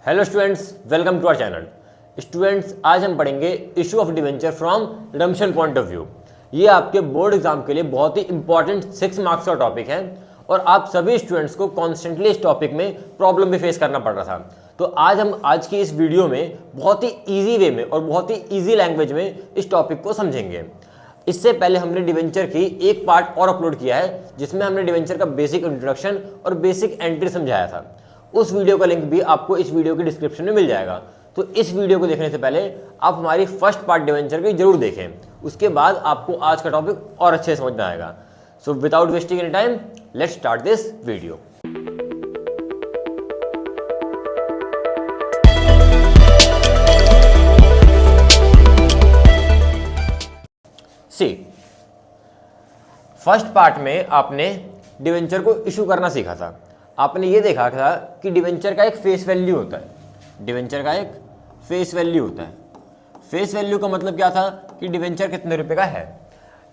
Hello students, welcome to our channel. Students, आज हम पढ़ेंगे issue of debenture from redemption point of view. ये आपके बोर्ड एग्जाम के लिए बहुत ही इंपॉर्टेंट 6 मार्क्स का टॉपिक है और आप सभी स्टूडेंट्स को कॉन्स्टेंटली इस टॉपिक में प्रॉब्लम भी फेस करना पड़ रहा था। तो आज हम आज की इस वीडियो में बहुत ही ईजी वे में और बहुत ही ईजी लैंग्वेज में इस टॉपिक को समझेंगे। इससे पहले हमने डिवेंचर की एक पार्ट और अपलोड किया है जिसमें हमने डिवेंचर का बेसिक इंट्रोडक्शन और बेसिक एंट्री समझाया था। उस वीडियो का लिंक भी आपको इस वीडियो के डिस्क्रिप्शन में मिल जाएगा। तो इस वीडियो को देखने से पहले आप हमारी फर्स्ट पार्ट डिवेंचर की जरूर देखें, उसके बाद आपको आज का टॉपिक और अच्छे से समझ में आएगा। So without wasting any time, let's start this video. See, first part में आपने डिवेंचर को इशू करना सीखा था। आपने ये देखा था कि डिवेंचर का एक फेस वैल्यू होता है। डिवेंचर का एक फेस वैल्यू होता है। फेस वैल्यू का मतलब क्या था कि डिवेंचर कितने रुपए का है।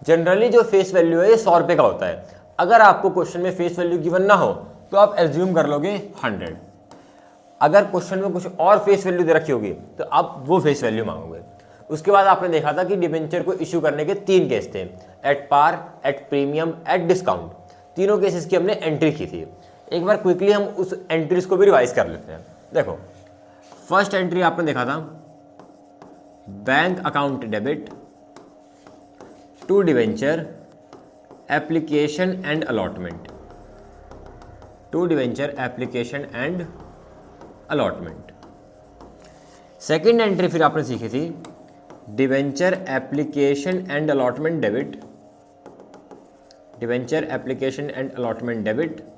जनरली जो फेस वैल्यू है ये 100 रुपये का होता है। अगर आपको क्वेश्चन में फेस वैल्यू गिवन ना हो तो आप एज्यूम कर लोगे 100। अगर क्वेश्चन में कुछ और फेस वैल्यू दे रखी होगी तो आप वो फेस वैल्यू मांगोगे। उसके बाद आपने देखा था कि डिवेंचर को इशू करने के 3 केस थे, at par, at premium, at discount. तीनों केसेस की हमने एंट्री की थी। एक बार क्विकली हम उस एंट्रीज को भी रिवाइज कर लेते हैं। देखो, फर्स्ट एंट्री आपने देखा था, bank account debit to debenture application and allotment, to debenture application and allotment. Second entry फिर आपने सीखी थी, debenture application and allotment debit, debenture application and allotment debit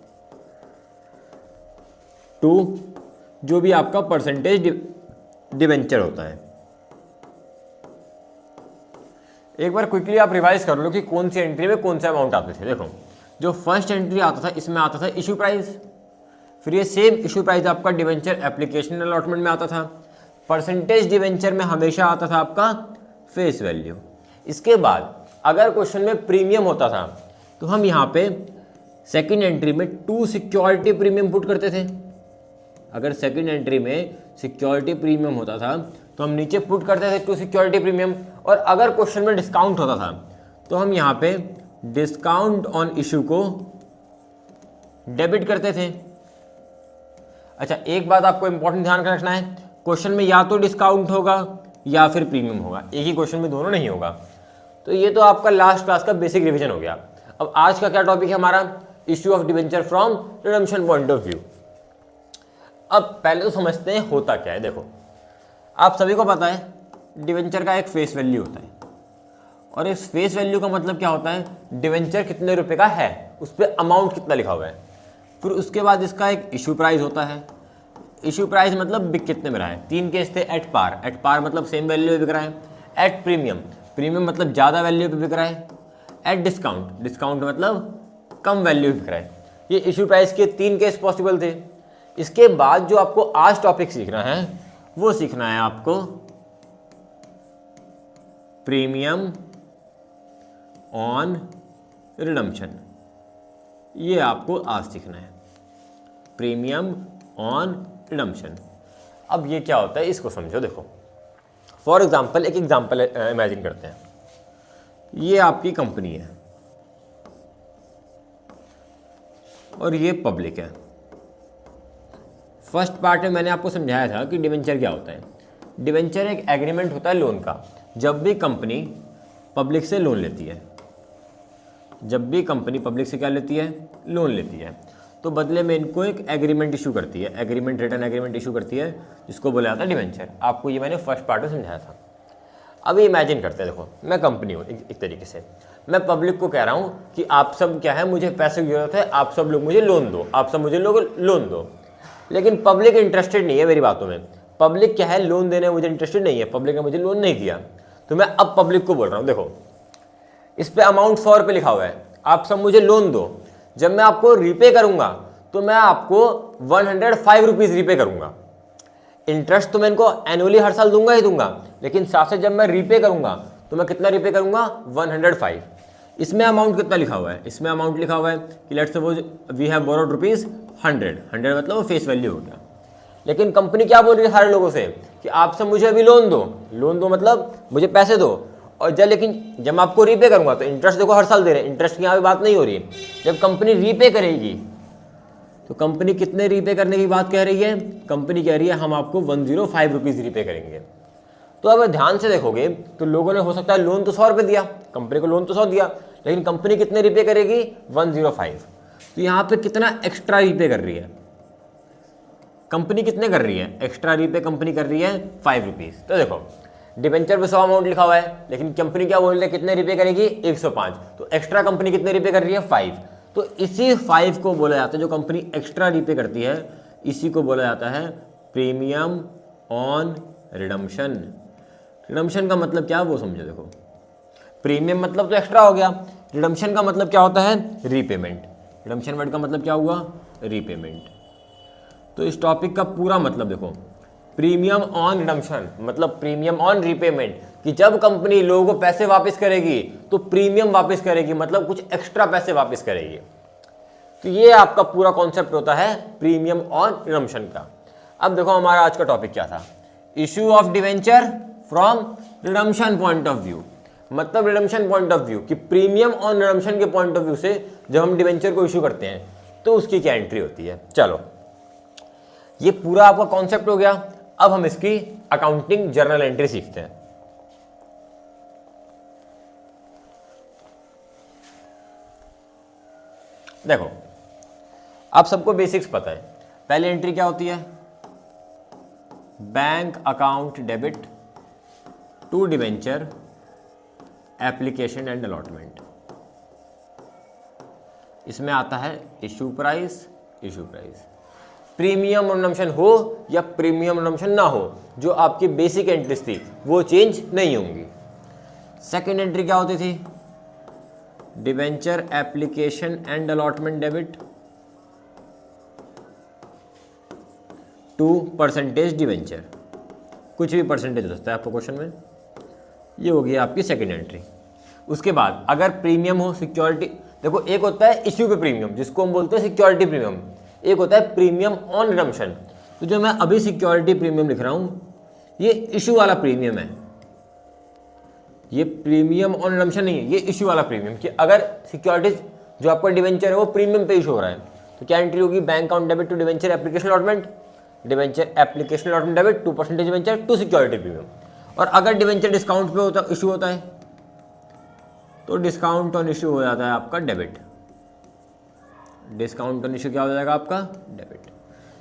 to जो भी आपका परसेंटेज डिवेंचर होता है। एक बार क्विकली आप रिवाइज कर लो कि कौन सी एंट्री में कौन सा अमाउंट आते थे। देखो, जो फर्स्ट एंट्री आता था इसमें आता था इशू प्राइस, फिर ये सेम इशू प्राइस आपका डिवेंचर एप्लीकेशन अलॉटमेंट में आता था। परसेंटेज डिवेंचर में हमेशा आता था आपका फेस वैल्यू। इसके बाद अगर क्वेश्चन में प्रीमियम होता था तो हम यहाँ पे सेकेंड एंट्री में टू सिक्योरिटी प्रीमियम पुट करते थे। अगर सेकेंड एंट्री में सिक्योरिटी प्रीमियम होता था तो हम नीचे पुट करते थे टू सिक्योरिटी प्रीमियम। और अगर क्वेश्चन में डिस्काउंट होता था तो हम यहाँ पे डिस्काउंट ऑन इशू को डेबिट करते थे। अच्छा, एक बात आपको इंपॉर्टेंट ध्यान रखना है, क्वेश्चन में या तो डिस्काउंट होगा या फिर प्रीमियम होगा, एक ही क्वेश्चन में दोनों नहीं होगा। तो ये तो आपका लास्ट क्लास का बेसिक रिवीजन हो गया। अब आज का क्या टॉपिक है हमारा, issue of debenture from redemption point of view. अब पहले तो समझते हैं होता क्या है। देखो, आप सभी को पता है डिवेंचर का एक फेस वैल्यू होता है और इस फेस वैल्यू का मतलब क्या होता है, डिवेंचर कितने रुपए का है, उस पर अमाउंट कितना लिखा हुआ है। फिर उसके बाद इसका एक इशू प्राइस होता है। इशू प्राइस मतलब बिक कितने में रहा है। 3 केस थे, एट पार, एट पार मतलब सेम वैल्यू पे बिक रहा है। एट प्रीमियम, प्रीमियम मतलब ज़्यादा वैल्यू पे बिक रहा है। एट डिस्काउंट, डिस्काउंट मतलब कम वैल्यू पे बिक रहा है। ये इशू प्राइस के 3 केस पॉसिबल थे। इसके बाद जो आपको आज टॉपिक सीखना है वो सीखना है आपको प्रीमियम ऑन रिडम्पशन। ये आपको आज सीखना है, प्रीमियम ऑन रिडम्पशन। अब ये क्या होता है इसको समझो। देखो, फॉर एग्जांपल एक एग्जांपल इमेजिन करते हैं। ये आपकी कंपनी है और ये पब्लिक है। फर्स्ट पार्ट में मैंने आपको समझाया था कि डिवेंचर क्या होता है। डिवेंचर एक एग्रीमेंट होता है लोन का। जब भी कंपनी पब्लिक से लोन लेती है, जब भी कंपनी पब्लिक से क्या लेती है, लोन लेती है, तो बदले में इनको एक एग्रीमेंट इशू करती है, एग्रीमेंट, रिटर्न एग्रीमेंट इशू करती है, जिसको बोला जाता है डिवेंचर। आपको ये मैंने फर्स्ट पार्ट में समझाया था। अभी इमेजिन करते हैं, देखो मैं कंपनी हूँ, एक तरीके से मैं पब्लिक को कह रहा हूँ कि आप सब क्या है, मुझे पैसे की जरूरत है, आप सब लोग मुझे लोन दो, आप सब मुझे लोग लोन दो। लेकिन पब्लिक इंटरेस्टेड नहीं है मेरी बातों में। पब्लिक क्या है, लोन देने में मुझे इंटरेस्टेड नहीं है, पब्लिक ने मुझे लोन नहीं दिया। तो मैं अब पब्लिक को बोल रहा हूँ, देखो इस पे अमाउंट 100 रुपये लिखा हुआ है, आप सब मुझे लोन दो। जब मैं आपको रीपे करूंगा तो मैं आपको 105 रुपीज़ रीपे करूंगा। इंटरेस्ट तो मैं इनको एनुअली हर साल दूंगा ही दूंगा, लेकिन साथ से जब मैं रीपे करूंगा तो मैं कितना रीपे करूंगा, 105। इसमें अमाउंट कितना लिखा हुआ है, इसमें अमाउंट लिखा हुआ है कि let's suppose we have borrowed rupees 100 मतलब वो फेस वैल्यू हो गया। लेकिन कंपनी क्या बोल रही है सारे लोगों से कि आपसे मुझे अभी लोन दो मतलब मुझे पैसे दो, और जब मैं आपको रीपे करूंगा तो इंटरेस्ट देखो हर साल दे रहे हैं, इंटरेस्ट की यहाँ पे बात नहीं हो रही है। जब कंपनी रीपे करेगी तो कंपनी कितने रीपे करने की बात कह रही है, कंपनी कह रही है हम आपको 105 रुपीज़ रीपे करेंगे। तो अब ध्यान से देखोगे तो लोगों ने हो सकता है लोन तो 100 रुपये दिया, कंपनी को लोन तो 100 दिया, लेकिन कंपनी कितने रीपे करेगी 105। तो यहाँ पे कितना एक्स्ट्रा रीपे कर रही है कंपनी, कितने कर रही है एक्स्ट्रा रीपे कंपनी कर रही है 5 रुपीज़। तो देखो डिबेंचर पे 100 अमाउंट लिखा हुआ है, लेकिन कंपनी क्या बोल रही है कितने रीपे करेगी 105, तो एक्स्ट्रा कंपनी कितने रीपे कर रही है 5। तो इसी 5 को बोला जाता है, जो कंपनी एक्स्ट्रा रीपे करती है इसी को बोला जाता है प्रीमियम ऑन रिडम्पशन। रिडम्पशन का मतलब क्या वो समझो, देखो प्रीमियम मतलब तो एक्स्ट्रा हो गया, रिडम्पशन का मतलब क्या होता है रीपेमेंट, रिडम्पशन वर्ड का मतलब क्या हुआ रीपेमेंट। तो इस टॉपिक का पूरा मतलब देखो, प्रीमियम ऑन रिडम्पशन मतलब प्रीमियम ऑन रीपेमेंट, कि जब कंपनी लोगों को पैसे वापस करेगी तो प्रीमियम वापस करेगी, मतलब कुछ एक्स्ट्रा पैसे वापस करेगी। तो ये आपका पूरा कॉन्सेप्ट होता है प्रीमियम ऑन रिडम्पशन का। अब देखो हमारा आज का टॉपिक क्या था, issue of debenture from redemption point of view, मतलब रिडम्पशन पॉइंट ऑफ व्यू कि प्रीमियम ऑन रिडम्पशन के पॉइंट ऑफ व्यू से जब हम डिवेंचर को इशू करते हैं तो उसकी क्या एंट्री होती है। चलो ये पूरा आपका कॉन्सेप्ट हो गया, अब हम इसकी अकाउंटिंग जर्नल एंट्री सीखते हैं। देखो आप सबको बेसिक्स पता है, पहली एंट्री क्या होती है bank account debit to debenture application and allotment. इसमें आता है इशू प्राइस, प्रीमियम रिडम्पशन हो या प्रीमियम रिडम्पशन ना हो, जो आपकी बेसिक एंट्रीज थी वो चेंज नहीं होंगी। सेकेंड एंट्री क्या होती थी, debenture application and allotment debit to percentage debenture, कुछ भी परसेंटेज हो सकता है आपको क्वेश्चन में, ये होगी आपकी सेकेंड एंट्री। उसके बाद अगर प्रीमियम हो सिक्योरिटी, देखो एक होता है इश्यू पे प्रीमियम जिसको हम बोलते हैं सिक्योरिटी प्रीमियम, एक होता है प्रीमियम ऑन रिडम्पशन। तो जो मैं अभी सिक्योरिटी प्रीमियम लिख रहा हूँ ये इशू वाला प्रीमियम है, ये प्रीमियम ऑन रिडम्पशन नहीं है, ये इशू वाला प्रीमियम, कि अगर सिक्योरिटी जो आपका डिवेंचर है वो प्रीमियम पे इशू हो रहा है तो क्या एंट्री होगी bank account debit to debenture application allotment, debenture application allotment debit to percentage debenture to security premium. और अगर डिवेंचर डिस्काउंट पे होता इशू होता है तो डिस्काउंट ऑन इशू हो जाता है आपका डेबिट, डिस्काउंट ऑन इशू क्या हो जाएगा आपका डेबिट।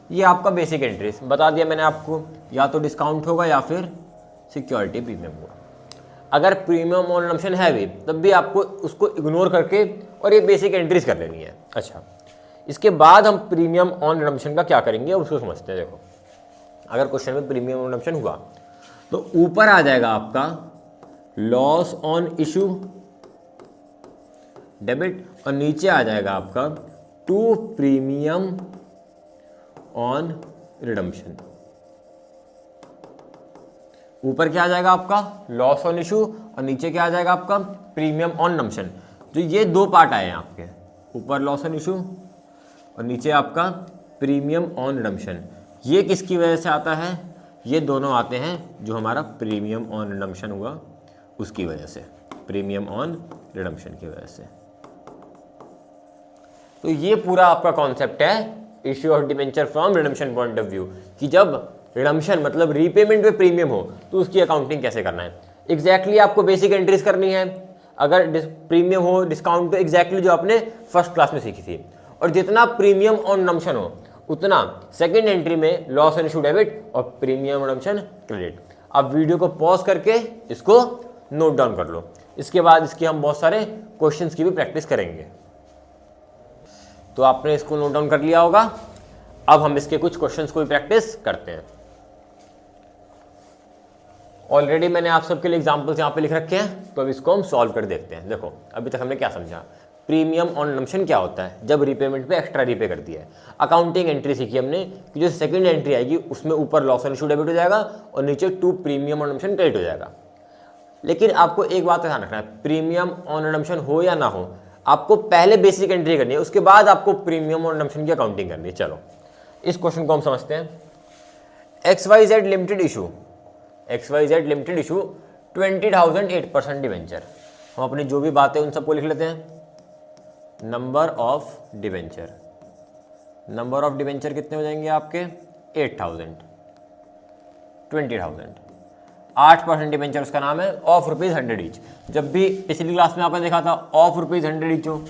ये आपका बेसिक एंट्रीज बता दिया मैंने आपको, या तो डिस्काउंट होगा या फिर सिक्योरिटी प्रीमियम होगा। अगर प्रीमियम ऑन रिडम्पशन है भी तब भी आपको उसको इग्नोर करके और ये बेसिक एंट्रीज कर लेनी है। अच्छा इसके बाद हम प्रीमियम ऑन रिडम्पशन का क्या करेंगे उसको समझते हैं। देखो अगर क्वेश्चन में प्रीमियम ऑन रिडम्पशन हुआ तो ऊपर आ जाएगा आपका लॉस ऑन इशू डेबिट और नीचे आ जाएगा आपका टू प्रीमियम ऑन रिडम्पशन। ऊपर क्या आ जाएगा आपका लॉस ऑन इशू और नीचे क्या आ जाएगा आपका प्रीमियम ऑन रिडम्पशन। तो ये दो पार्ट आए हैं आपके, ऊपर लॉस ऑन इशू और नीचे आपका प्रीमियम ऑन रिडम्पशन। ये किसकी वजह से आता है, ये दोनों आते हैं जो हमारा प्रीमियम ऑन रिडम्पशन हुआ उसकी वजह से, प्रीमियम ऑन रिडम्पशन की वजह से। तो ये पूरा आपका कॉन्सेप्ट है issue of debenture from redemption point of view, कि जब रिडम्पशन मतलब रीपेमेंट पे प्रीमियम हो तो उसकी अकाउंटिंग कैसे करना है। एग्जैक्टली आपको बेसिक एंट्रीज करनी है, अगर प्रीमियम हो डिस्काउंट तो एग्जैक्टली जो आपने फर्स्ट क्लास में सीखी थी, और जितना प्रीमियम ऑन रिडम्पशन हो उतना सेकेंड एंट्री में लॉस ऑन इशू डेबिट और प्रीमियम रिडम्पशन क्रेडिट। अब वीडियो को पॉज करके इसको नोट डाउन कर लो, इसके बाद इसके हम बहुत सारे क्वेश्चंस की भी प्रैक्टिस करेंगे। तो आपने इसको नोट डाउन कर लिया होगा, अब हम इसके कुछ क्वेश्चंस को भी प्रैक्टिस करते हैं। ऑलरेडी मैंने आप सबके लिए एग्जांपल्स यहाँ पे लिख रखे हैं, तो अब इसको हम सॉल्व कर देखते हैं। देखो अभी तक हमने क्या समझा, प्रीमियम ऑन रिडम्पशन क्या होता है, जब रीपेमेंट पे एक्स्ट्रा रीपे कर दिया है। अकाउंटिंग एंट्री सीखी हमने कि जो सेकंड एंट्री आएगी उसमें ऊपर लॉस ऑन इशू डेबिट हो जाएगा और नीचे to premium on redemption credit हो जाएगा। लेकिन आपको एक बात ध्यान रखना है, प्रीमियम ऑन रिडम्पशन हो या ना हो, आपको पहले बेसिक एंट्री करनी है, उसके बाद आपको प्रीमियम और रिडम्पशन की अकाउंटिंग करनी है। चलो इस क्वेश्चन को हम समझते हैं। XYZ limited issue, XYZ limited issue 20,000 8% debenture. हम अपनी जो भी बातें उन सबको लिख लेते हैं। Number of debenture, number of debenture कितने हो जाएंगे आपके 8,000, 20,000, 8% डिवेंचर उसका नाम है ऑफ ₹100 ईच। जब भी पिछली क्लास में आपने देखा था ऑफ ₹100 ईच हो,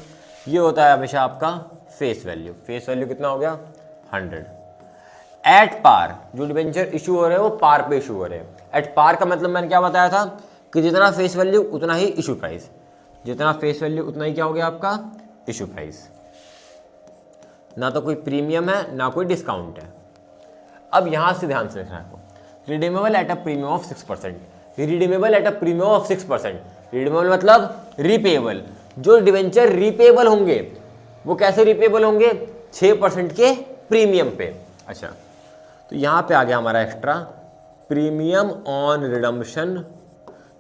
ये होता है हमेशा आपका फेस वैल्यू। फेस वैल्यू कितना हो गया 100। एट पार जो डिवेंचर इशू हो रहे हैं वो पार पे इशू हो रहे हैं। एट पार का मतलब मैंने क्या बताया था कि जितना फेस वैल्यू उतना ही इशू प्राइस, जितना फेस वैल्यू उतना ही क्या हो गया आपका इशू प्राइस। ना तो कोई प्रीमियम है ना कोई डिस्काउंट है। अब यहां से ध्यान से रखना है, redeemable at a premium of 6%। Redeemable at a premium of 6%। Redeemable मतलब रिपेबल। जो डिवेंचर रिपेबल होंगे वो कैसे रिपेबल होंगे 6% के प्रीमियम पे। अच्छा, तो यहां पे आ गया हमारा एक्स्ट्रा प्रीमियम ऑन रिडम्पशन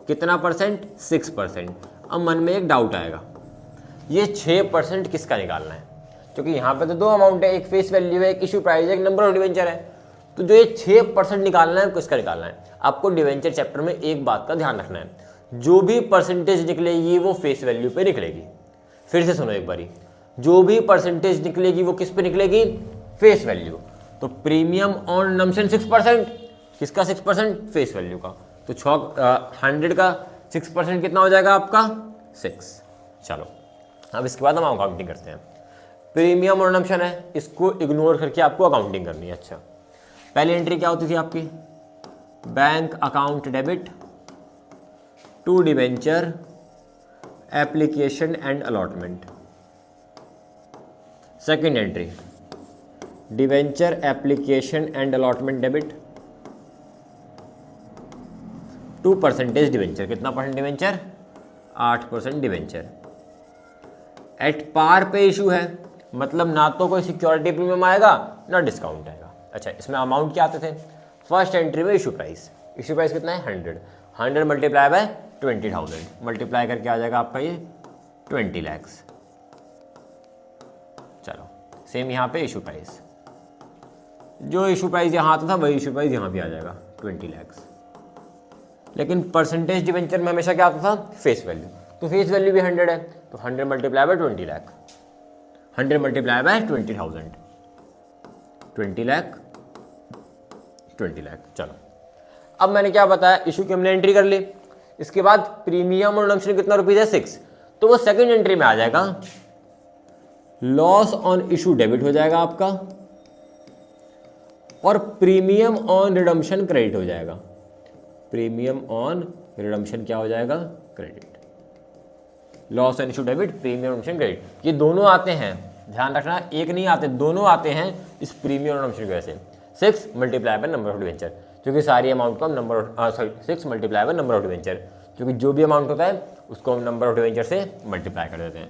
कितना परसेंट 6%। अब मन में एक डाउट आएगा, ये 6% किसका निकालना है, क्योंकि यहाँ पे तो दो अमाउंट है, एक फेस वैल्यू है, एक इशू प्राइस है, एक नंबर ऑफ डिवेंचर है। तो जो ये 6% निकालना है किसका निकालना है, आपको डिवेंचर चैप्टर में एक बात का ध्यान रखना है, जो भी परसेंटेज निकलेगी वो फेस वैल्यू पे निकलेगी। फिर से सुनो एक बारी, जो भी परसेंटेज निकलेगी वो किस पे निकलेगी फेस वैल्यू। तो प्रीमियम ऑन रिडम्पशन 6%, किसका 6% फेस वैल्यू का। तो 100 का 6% कितना हो जाएगा आपका 6। चलो अब इसके बाद हम अकाउंटिंग करते हैं। प्रीमियम और रिडम्पशन है, इसको इग्नोर करके आपको अकाउंटिंग करनी है। अच्छा, पहली एंट्री क्या होती थी आपकी, bank account debit to debenture application and allotment. Second entry debenture application and allotment debit to percentage debenture. कितना percent debenture 8% debenture. At par पे इशू है, मतलब ना तो कोई सिक्योरिटी प्रीमियम आएगा ना डिस्काउंट आएगा। अच्छा, इसमें अमाउंट क्या आते थे, फर्स्ट एंट्री में इशू प्राइस। इशू प्राइस कितना है 100, 100 मल्टीप्लाई बाय 20,000, मल्टीप्लाई करके आ जाएगा आपका ये 20 लाख। चलो सेम यहाँ पे इशू प्राइस, जो इशू प्राइस यहाँ आता था वही इशू प्राइस यहाँ भी आ जाएगा 20 लाख। लेकिन परसेंटेज डिवेंचर में हमेशा क्या आता था फेस वैल्यू, तो फेस वैल्यू भी 100 है, तो 100 multiply by 20 lakh, 100 multiply by 20,000, 20 lakh, 20 lakh. चलो अब मैंने क्या बताया, इशू की हमने एंट्री कर ली। इसके बाद प्रीमियम और रिडम्पशन कितना रुपीज है 6, तो वो सेकंड एंट्री में आ जाएगा। लॉस ऑन इशू डेबिट हो जाएगा आपका और प्रीमियम ऑन रिडम्पशन क्रेडिट हो जाएगा। प्रीमियम ऑन रिडम्पशन क्या हो जाएगा credit. Loss on issue debit, premium redemption credit, ये दोनों आते हैं, ध्यान रखना एक नहीं आते, दोनों आते हैं इस प्रीमियम रिडम्पशन की वजह से। 6 multiply by number of debenture, क्योंकि सारी अमाउंट को हम number 6 multiply by number of debenture, क्योंकि जो भी अमाउंट होता है उसको हम नंबर ऑफ डिवेंचर से मल्टीप्लाई कर देते हैं।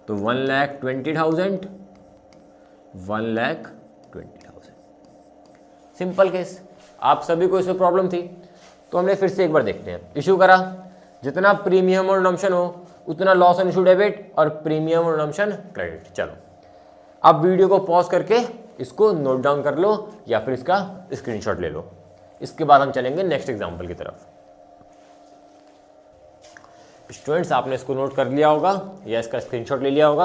तो 1,20,000, 1,20,000। Simple case. आप सभी को इसमें प्रॉब्लम थी तो हमने फिर से एक बार देखते हैं। इशू करा, जितना प्रीमियम और रिडम्पशन हो उतना लॉस ऑन इशू डेबिट और प्रीमियम और रिडम्पशन क्रेडिट। चलो अब वीडियो को पॉज करके इसको नोट डाउन कर लो या फिर इसका स्क्रीनशॉट ले लो। इसके बाद हम चलेंगे नेक्स्ट एग्जांपल की तरफ। स्टूडेंट्स आपने इसको नोट कर लिया होगा या इसका स्क्रीनशॉट ले लिया होगा।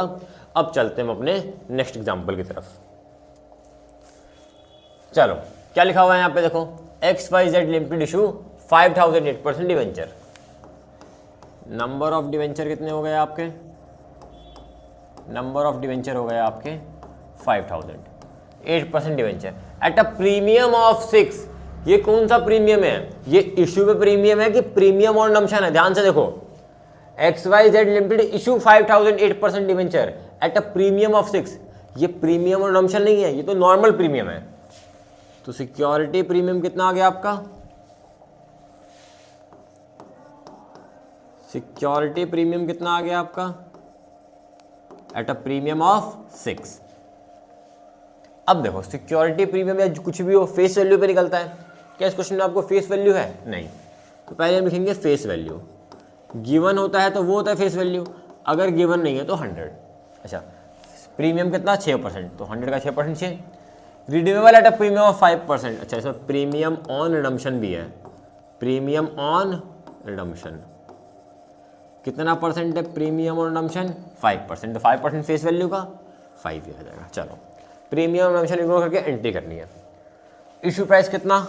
अब चलते हैं हम अपने नेक्स्ट एग्जांपल की तरफ। चलो क्या लिखा हुआ है यहाँ पे देखो, XYZ limited issue 5,000 8% debenture. Number of debenture कितने हो गए आपके, नंबर ऑफ डिवेंचर हो गए आपके 5,000, 8% debenture eight a premium of 6। ये कौन सा प्रीमियम है, ये इशू पे प्रीमियम है कि प्रीमियम और रिडम्पशन है। ध्यान से देखो, XYZ limited issue 5,000 8% debenture eight a premium of 6। ये प्रीमियम और रिडम्पशन नहीं है, ये तो नॉर्मल प्रीमियम है। तो सिक्योरिटी प्रीमियम कितना आ गया आपका, सिक्योरिटी प्रीमियम कितना आ गया आपका एट अ प्रीमियम ऑफ 6। अब देखो सिक्योरिटी प्रीमियम या कुछ भी हो फेस वैल्यू पे निकलता है। क्या इस क्वेश्चन में आपको फेस वैल्यू है, नहीं, तो पहले हम लिखेंगे फेस वैल्यू। गिवन होता है तो वो होता है फेस वैल्यू, अगर गिवन नहीं है तो 100। अच्छा, प्रीमियम कितना 6%, तो 100 का 6% 6। Redeemable at a premium of 5%। अच्छा, इसमें प्रीमियम ऑन रिडम्पशन भी है। प्रीमियम ऑन रिडम्पशन कितना परसेंट है? प्रीमियम ऑन रिडम्पशन 5%, तो 5% फेस वैल्यू का 5 ही आ जाएगा। चलो, प्रीमियम रिडम्पशन इग्नोर करके एंट्री करनी है। इशू प्राइस कितना?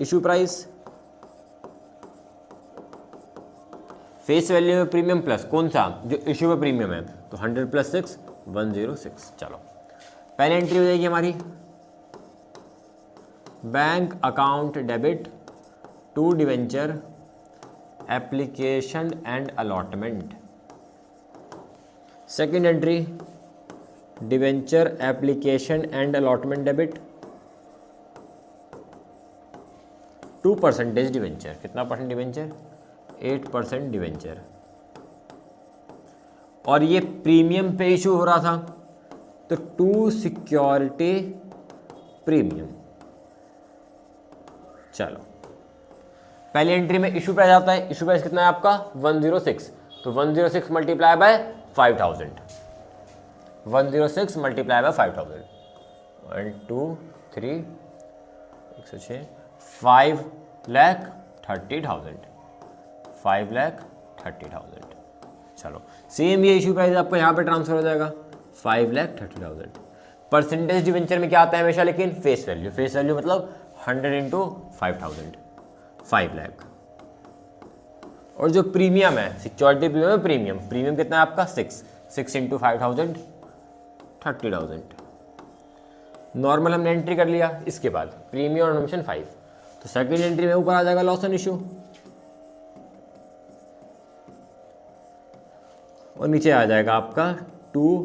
इशू प्राइस फेस वैल्यू में प्रीमियम प्लस कौन सा जो इशू में प्रीमियम है, तो 100 + 6 106। चलो, पहली एंट्री हो जाएगी हमारी bank account debit to debenture application and allotment. Second entry debenture application and allotment debit 2% debenture. कितना परसेंट डिवेंचर? 8% डिवेंचर। और ये प्रीमियम पे इशू हो रहा था, तो टू सिक्योरिटी प्रीमियम। चलो, पहली एंट्री में इशू प्राइस आता है। इशू प्राइस कितना है आपका? 106। तो 106 मल्टीप्लाई बाय 5000। 106 multiply by 5000। 1 2 3 106 5,30,000। 5,30,000। चलो, सेम ये इशू प्राइस आपको यहाँ पे ट्रांसफर हो जाएगा 5,30,000। परसेंटेज डिवेंचर में क्या आता है हमेशा? लेकिन फेस वैल्यू। फेस वैल्यू मतलब 100 × 5,000, 5 लाख। और जो प्रीमियम है, सिक्योरिटी प्रीमियम है, प्रीमियम कितना है आपका? 6 × 5,000 30,000। नॉर्मल हमने एंट्री कर लिया। इसके बाद प्रीमियम और रिडम्पशन 5, तो सेकंड एंट्री में ऊपर आ जाएगा लॉस ऑन इशू, और नीचे आ जाएगा आपका to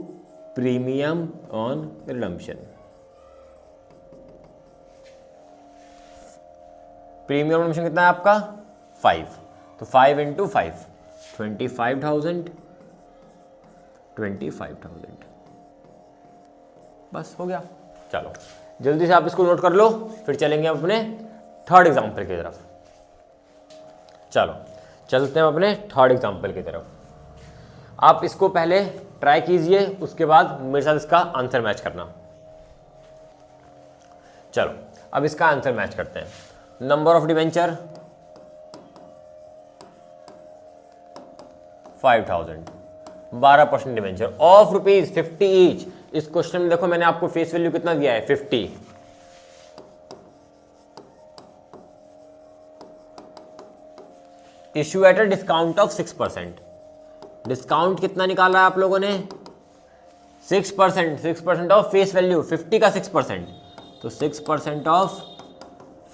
premium on redemption. Premium redemption कितना है आपका? 5, तो 5 × 5 25,000। 25,000 बस हो गया। चलो, जल्दी से आप इसको नोट कर लो, फिर चलेंगे अपने थर्ड एग्जाम्पल की तरफ। चलो, चलते हैं अपने थर्ड एग्जाम्पल की तरफ। आप इसको पहले ट्राई कीजिए, उसके बाद मेरे साथ इसका आंसर मैच करना। चलो, अब इसका आंसर मैच करते हैं। Number of debenture 5,000, 12% debenture of ₹50 each. इस क्वेश्चन में देखो मैंने आपको फेस वैल्यू कितना दिया है? 50। Issue at a discount of 6%। Discount कितना निकाला है आप लोगों ने? 6%। 6% ऑफ फेस वैल्यू 50 का 6%, तो 6% ऑफ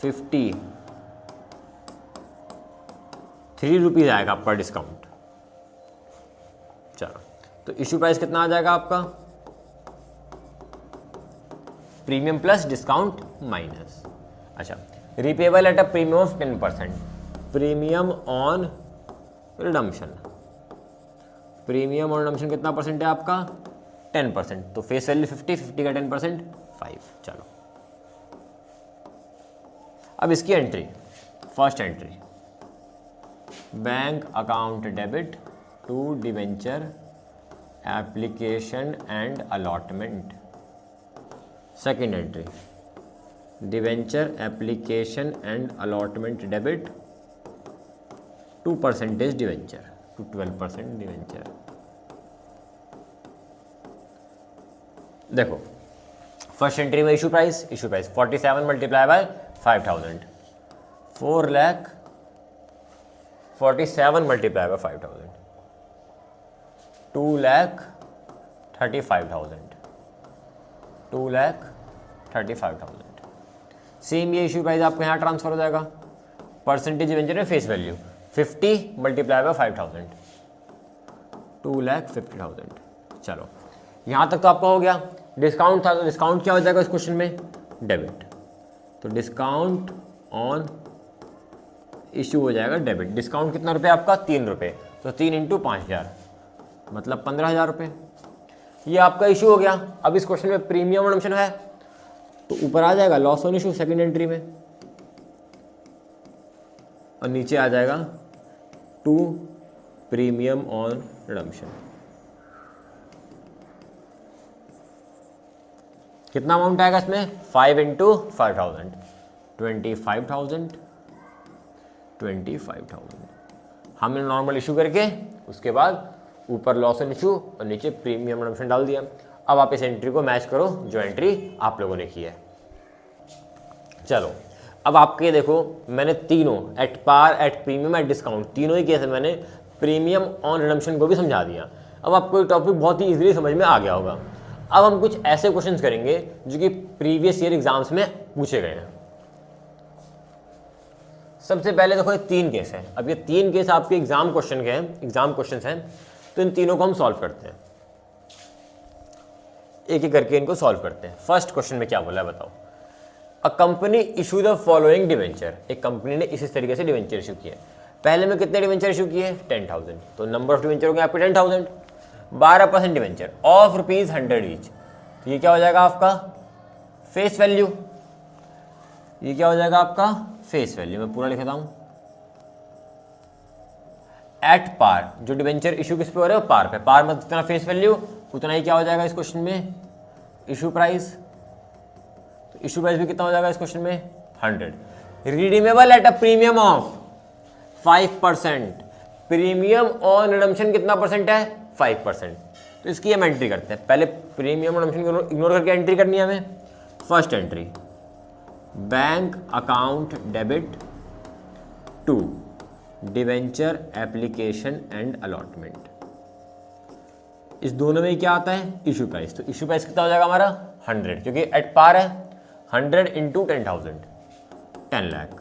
50 ₹3 आएगा पर डिस्काउंट। चलो, तो इशू प्राइस कितना आ जाएगा आपका? Premium plus discount minus. अच्छा, repayable at a premium of 10%। Premium on redemption. Premium on redemption कितना परसेंट है आपका? 10%, तो फेस वैल्यू 50, 50 का 10% 5। चलो, अब इसकी entry, first entry bank account debit to debenture application and allotment. Second entry debenture application and allotment debit 2% debenture to 12% debenture. देखो, first entry में issue price 47 multiply by 5,000, 4,47 multiply by 5,000, 2,35,000, 2,35,000। Same ये issue price आपको यहाँ transfer हो जाएगा। Percentage debenture में face value 50 multiply by 5,000, 2,50,000। चलो, यहाँ तक तो आपका हो गया। डिस्काउंट था, तो डिस्काउंट क्या हो जाएगा इस क्वेश्चन में? डेबिट। तो डिस्काउंट ऑन इशू हो जाएगा डेबिट। डिस्काउंट कितना रुपये आपका? 3 रुपये, तो 3 × 5,000 मतलब 15,000 रुपये। ये आपका इशू हो गया। अब इस क्वेश्चन में प्रीमियम रिडम्पशन है, तो ऊपर आ जाएगा loss on issue second entry में, और नीचे आ जाएगा टू प्रीमियम ऑन रिडम्पशन। कितना अमाउंट आएगा इसमें, 5 इंटू 5000, 25,000, 25,000 हमने नॉर्मल इशू करके उसके बाद ऊपर लॉस ऑन इशू और नीचे प्रीमियम रिडम्पशन डाल दिया। अब आप इस एंट्री को मैच करो जो एंट्री आप लोगों ने की है। चलो अब आपके देखो, मैंने तीनों at par, at premium, at discount, तीनों ही केस मैंने प्रीमियम ऑन रिडम्पशन को भी समझा दिया। अब आपको ये टॉपिक बहुत ही इजीली समझ में आ गया होगा। अब हम कुछ ऐसे क्वेश्चंस करेंगे जो कि प्रीवियस ईयर एग्जाम्स में पूछे गए हैं। सबसे पहले देखो ये 3 केस है। अब ये 3 केस आपके एग्जाम क्वेश्चन के हैं, एग्जाम क्वेश्चंस हैं, तो इन तीनों को हम सॉल्व करते हैं, एक एक करके इनको सॉल्व करते हैं। फर्स्ट क्वेश्चन में क्या बोला है बताओ। A company issue the following debenture, एक कंपनी ने इस तरीके से डिवेंचर इशू किए। पहले में कितने डिवेंचर इशू किए, 10,000, तो नंबर ऑफ डिवेंचर हो गया आपके 10,000, 12% डिवेंचर ऑफ ₹100 ईच, तो ये क्या हो जाएगा आपका फेस वैल्यू, ये क्या हो जाएगा आपका फेस वैल्यू। मैं पूरा लिखता हूं, एट पार, जो डिवेंचर इशू किस पे हो रहा है, पार पे, पार मतलब जितना फेस वैल्यू उतना ही क्या हो जाएगा इस क्वेश्चन में इशू प्राइस, तो इशू प्राइस भी कितना हो जाएगा इस क्वेश्चन में 100। Redeemable at a premium of 5%, premium on redemption कितना परसेंट है, 5%, तो इसकी हम एंट्री करते हैं। पहले प्रीमियम रिडम्पशन इग्नोर करके एंट्री करनी है हमें। First entry, bank account debit to debenture application and allotment, इस दोनों में क्या आता है इशू प्राइस, तो इशू प्राइस कितना हो जाएगा हमारा 100, क्योंकि एट पार है, 100 into 10,000, 10 lakh.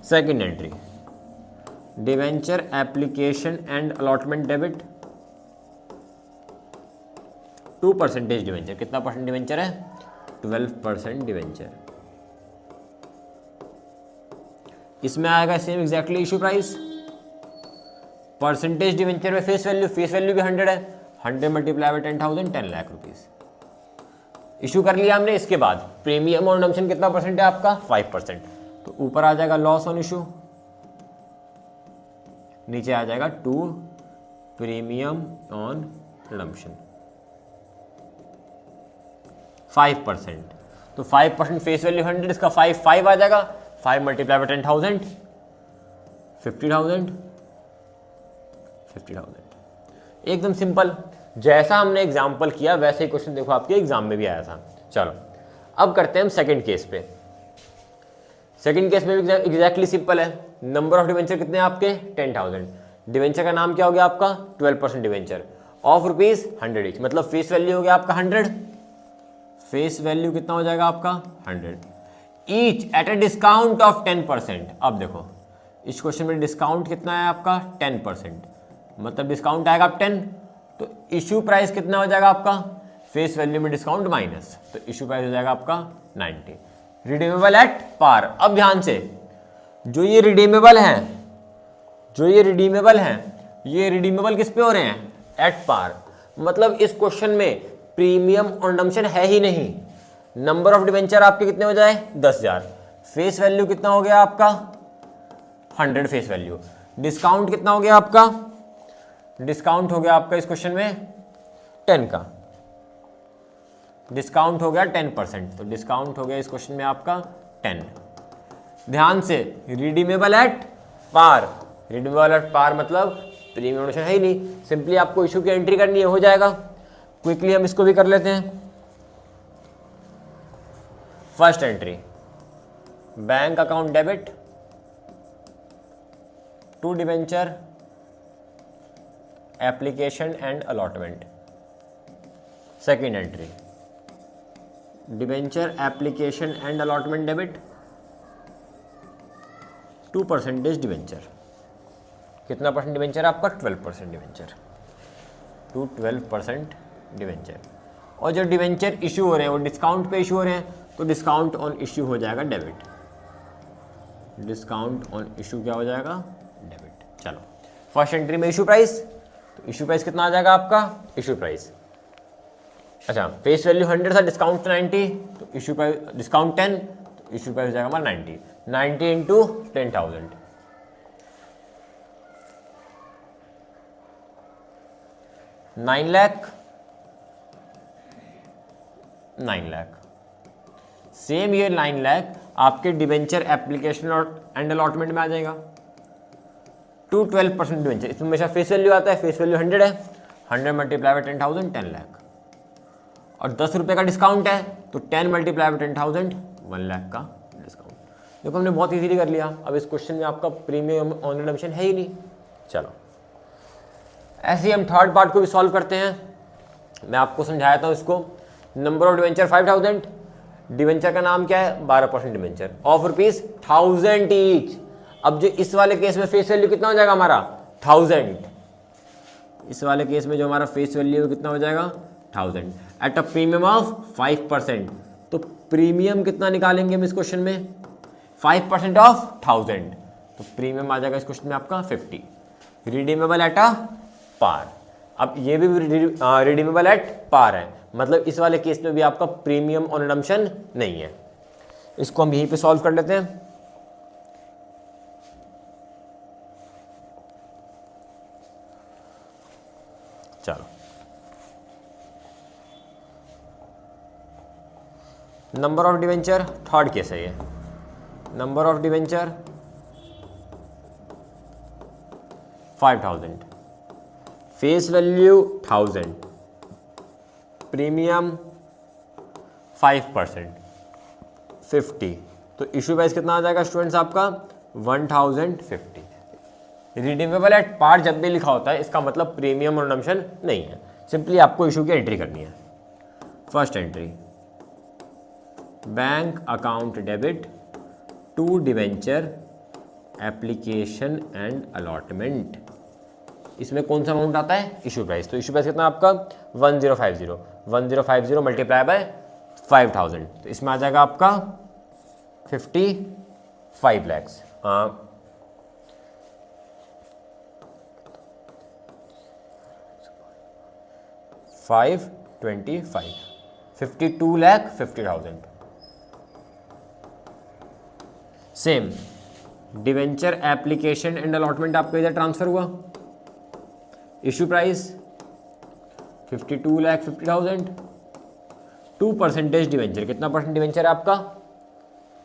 Second entry, debenture application and allotment debit 2% debenture, कितना परसेंट डिवेंचर है, 12% डिवेंचर, इसमें आएगा same exactly issue price. Percentage debenture में फेस वैल्यू, फेस वैल्यू भी 100 है, 100 multiply by 10,000, 10 lakh rupees issue कर लिया हमने। इसके बाद प्रीमियम ऑन रिडम्पशन कितना परसेंट है आपका 5%, तो ऊपर आ जाएगा लॉस ऑन इशू, नीचे आ जाएगा टू प्रीमियम ऑन रिडम्पशन 5%, तो 5% फेस वैल्यू 100, इसका 5 आ जाएगा, 5 मल्टीप्लाई बाय 10,000, 50,000, 50,000। एकदम सिंपल, जैसा हमने एग्जाम्पल किया वैसे ही क्वेश्चन देखो आपके एग्जाम में भी आया था। चलो अब करते हैं हम सेकंड केस पे। सेकंड केस में भी एग्जैक्टली सिंपल है। नंबर ऑफ डिवेंचर कितने हैं आपके 10,000, डिवेंचर का नाम क्या हो गया आपका 12% डिवेंचर ऑफ ₹100 ईच, मतलब फेस वैल्यू हो गया आपका 100, फेस वैल्यू कितना हो जाएगा आपका 100 each at a discount of 10%। अब देखो इस क्वेश्चन में डिस्काउंट कितना है आपका 10%, मतलब डिस्काउंट आएगा आप 10, तो इशू प्राइस कितना हो जाएगा आपका फेस वैल्यू में डिस्काउंट माइनस, तो इशू प्राइस हो जाएगा आपका 90। Redeemable at par. अब ध्यान से, जो ये रिडीमेबल हैं, जो ये रिडीमेबल हैं, ये रिडीमेबल किस पे हो रहे हैं एट पार, मतलब इस क्वेश्चन में प्रीमियम ऑन रिडम्पशन है ही नहीं। नंबर ऑफ डिवेंचर आपके कितने हो जाए 10,000, फेस वैल्यू कितना हो गया आपका 100 फेस वैल्यू, डिस्काउंट कितना हो गया आपका, डिस्काउंट हो गया आपका इस क्वेश्चन में 10 का, डिस्काउंट हो गया 10%, तो डिस्काउंट हो गया इस क्वेश्चन में आपका 10। ध्यान से, redeemable at par, redeemable at par मतलब प्रीमियम ऑन है ही नहीं, सिंपली आपको इशू की एंट्री करनी है, हो जाएगा। क्विकली हम इसको भी कर लेते हैं। First entry, bank account debit to debenture application and allotment. Second entry, debenture application and allotment debit 2% debenture, कितना परसेंट डिवेंचर आपका 12% डिवेंचर, टू 12% डिवेंचर। और जो डिवेंचर इशू हो रहे हैं वो डिस्काउंट पे इशू हो रहे हैं, तो डिस्काउंट ऑन इशू हो जाएगा डेबिट, डिस्काउंट ऑन इशू क्या हो जाएगा डेबिट। चलो फर्स्ट एंट्री में इशू प्राइस, तो इशू प्राइस कितना आ जाएगा आपका इशू प्राइस, अच्छा फेस वैल्यू 100 था, डिस्काउंट 90, तो इशू प्राइस डिस्काउंट 10, तो इशू प्राइस हो जाएगा हमारा 90 इंटू 10,000, 9 लाख, 9 लाख। सेम ये 9 लाख आपके डिवेंचर एप्लीकेशन एंड अलॉटमेंट में आ जाएगा टू 12% डिवेंचर। इसमें हमेशा फेस वैल्यू आता है, फेस वैल्यू 100 है, 100 मल्टीप्लाई बाय 10,000, 10 लाख। और 10 रुपये का डिस्काउंट है तो 10 मल्टीप्लाई बाय 10,000, 1 लाख का डिस्काउंट। देखो हमने बहुत इजीली कर लिया। अब इस क्वेश्चन में आपका प्रीमियम ऑन रिडम्पशन है ही नहीं। चलो ऐसे ही हम थर्ड पार्ट को भी सॉल्व करते हैं। मैं आपको समझाया था इसको। नंबर ऑफ डिवेंचर 5,000, डिवेंचर का नाम क्या है, 12% डिवेंचर ऑफ ₹1000 ईच। अब जो इस वाले केस में फेस वैल्यू कितना हो जाएगा हमारा 1000, इस वाले केस में जो हमारा फेस वैल्यू कितना हो जाएगा 1000 एट अ प्रीमियम ऑफ 5%। तो प्रीमियम कितना निकालेंगे हम इस क्वेश्चन में, 5% ऑफ 1000, तो प्रीमियम आ जाएगा इस क्वेश्चन में आपका 50। रिडीमेबल एट अ पार। अब ये भी रिडीमेबल एट पार है, मतलब इस वाले केस में भी आपका प्रीमियम ऑन रिडम्पशन नहीं है। इसको हम यहीं पे सॉल्व कर लेते हैं। चलो number of debenture, third case है ये। Number of debenture 5,000, face value 1000, premium 5%, 50। तो इशू प्राइस कितना आ जाएगा स्टूडेंट्स आपका 1050। रिडीमेबल एट पार जब भी लिखा होता है इसका मतलब प्रीमियम और रिडम्पशन नहीं है। सिंपली आपको इशू की एंट्री करनी है। First entry, bank account debit to debenture application and allotment. इसमें कौन सा अमाउंट आता है, इशू प्राइस। तो इशू प्राइस कितना आपका 1050, 1050 मल्टीप्लाई बाय 5000, तो इसमें आ जाएगा आपका 55 lakhs. 525, 52,50,000। Same debenture application and allotment आपको इधर ट्रांसफर हुआ। Issue price 52,50,000, 2% debenture. कितना परसेंट डिवेंचर है आपका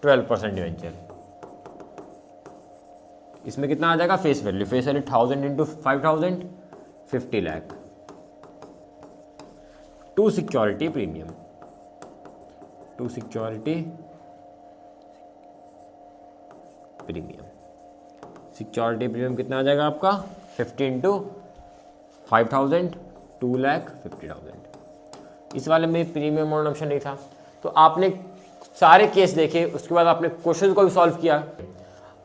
12% डिवेंचर। इसमें कितना आ जाएगा face value, face value 1000 into 5000, 50 lakh. To security premium, to security premium, security premium कितना आ जाएगा आपका 50 इंटू 5000, 2,50,000। इस वाले में प्रीमियम और ऑप्शन नहीं था, तो आपने सारे केस देखे, उसके बाद आपने क्वेश्चन को भी सॉल्व किया।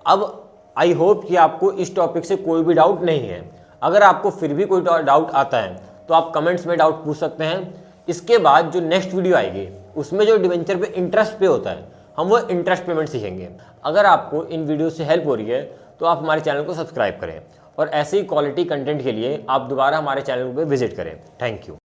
अब आई होप कि आपको इस टॉपिक से कोई भी डाउट नहीं है। अगर आपको फिर भी कोई डाउट आता है तो आप कमेंट्स में डाउट पूछ सकते हैं। इसके बाद जो नेक्स्ट वीडियो आएगी उसमें जो डिवेंचर पे इंटरेस्ट पे होता है, हम वो इंटरेस्ट पेमेंट सीखेंगे। अगर आपको इन वीडियो से हेल्प हो रही है तो आप हमारे चैनल को सब्सक्राइब करें और ऐसे ही क्वालिटी कंटेंट के लिए आप दोबारा हमारे चैनल पर विजिट करें। Thank you.